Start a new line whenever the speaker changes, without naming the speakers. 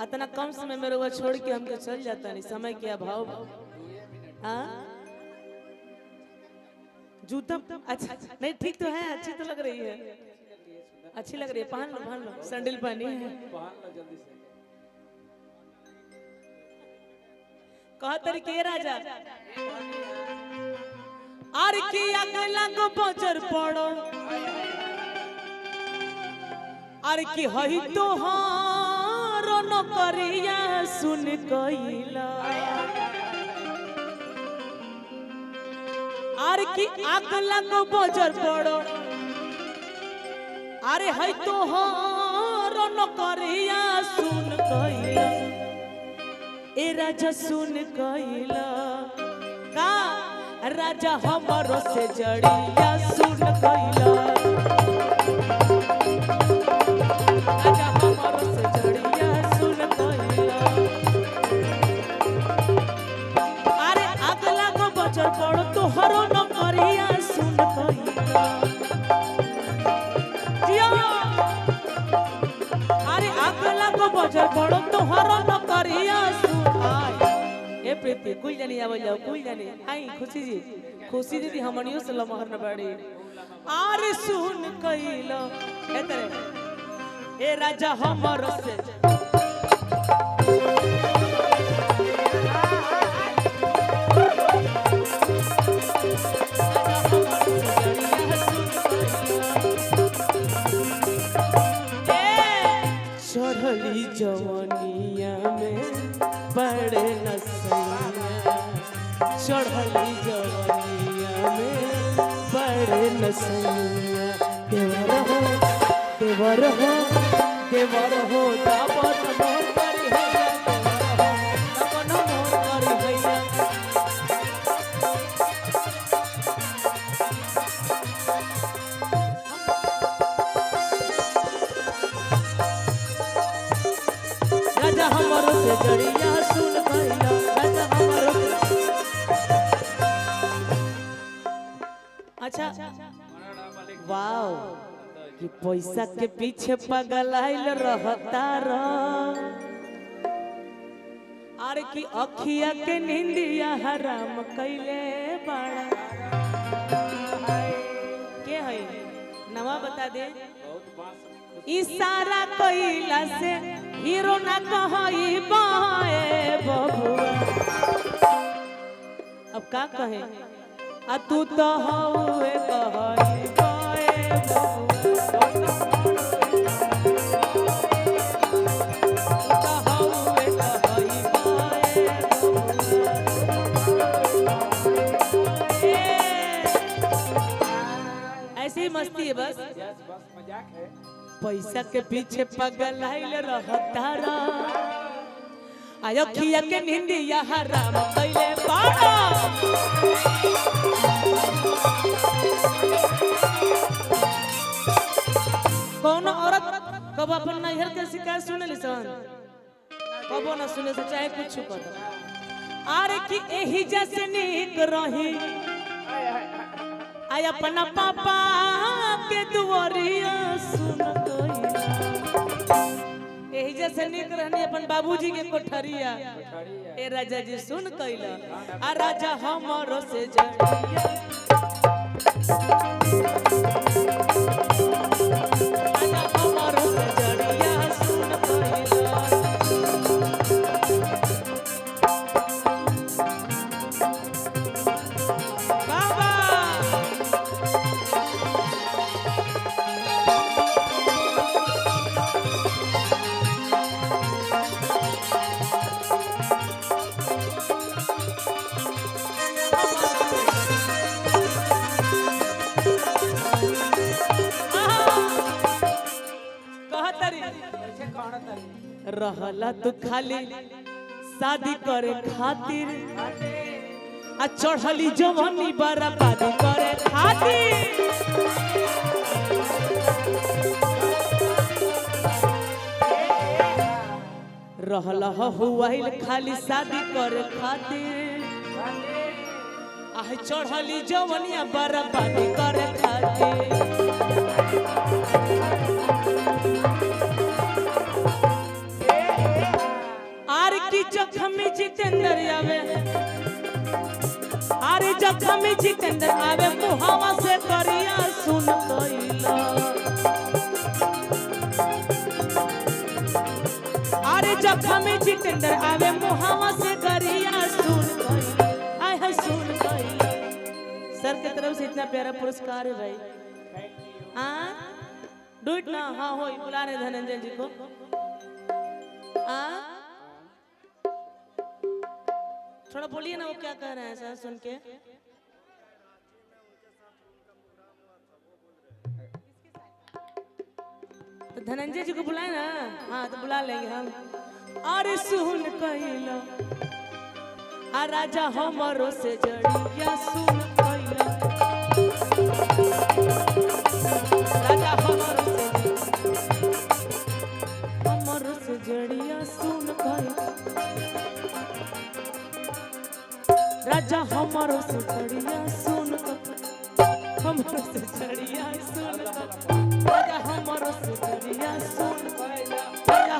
इतना कम समय में वो छोड़ के हमके चल जाता नहीं, समय के अभाव। हाँ जूता अच्छा नहीं ठीक तो है, अच्छी तो लग रही है, अच्छी लग रही है, पहन लो सैंडल पहनी है। कहा तरीके राजा आर की अगला को बजर पड़ो आर की हई तो हारो न करिया सुन कइला आर की अगला को बजर पड़ो अरे हई तो हारो न करिया सुन कइला ए राजा सुन कइला का राजा हमारो से जड़िया सुन कइला राजा हमारो से जड़िया सुन कइला अरे अगला को बचर पड़ो तो हरो न करिया सुन कइला जिया अरे अगला को बचर पड़ो तो हरो न करिया सुन ए प्रीति कुल जानी आवल जाओ कुल जानी आई खुशी जी खुशी दीदी हमनियो से लमहर न बाड़ी आरे सुन कइलो ए तेरे ए राजा हमर से चढ़ली जवनिया में बड़े नसैया चढ़ली जवनिया में बड़े नसैया देवर हो दापन मोर करी हैया दापन मोर करी हैया राजा हमारो से जड़िया सुन कइला राजा हमारो अच्छा वाओ कि पैसा के पीछे पगलाइल रहता र अरे कि अखिया के निंदिया हराम कइले बाड़ा के है नवा बता दे इशारा कइला से हीरो ना कहई बाए बबुआ अब का कहे आ तू तो हउए कहई बाए बबुआ ऐसी मस्ती है बस मजाक है पैसा के पीछे पगलाइल रहता रा अखिया के निंदिया हराम कइले बाड़ा कौन औरत कब अपन नैहर के शिकायत सुने सन कबो ना सुने से चाहे कुछ कर अरे कि एही जैसे नीक रही आय अपना पापा के दुआरिया सुन यही जैसे निक रहनी अपन बाबूजी के कोठरिया ए राजा जी सुन कइला आ राजा हमरो से जड़िया राजा हमरो से जड़िया सुन कइला बाबा रहला तू खाली शादी करे खातिर आ चढ़ली जवानी बर्बादी करे खातिर रहला हुआइल खाली शादी करे खातिर आ चढ़ली जवानी बर्बादी करे खातिर जखमी जितेंद्र आवे, अरे जखमी जितेंद्र आवे मुहावा से करिया सुन कइला। अरे जखमी जितेंद्र आवे मुहावा से करिया सुन कइला। आय है सुन कइला। सर की तरफ से इतना प्यारा पुरस्कार है भाई। हाँ डू इट ना। हाँ हो बुला रहे धनंजय जी को। थोड़ा बोलिए ना वो क्या कह रहे हैं सर सुन के। तो धनंजय जी को बुलाए ना। हाँ तो बुला लेंगे हम। अरे सुन कइला आ राजा हमरो से जड़िया सुन कइला। राजा हमरो से जड़िया सुन कइला। राजा हमरो से जड़िया सुन कइला। हमरो से जड़िया सुन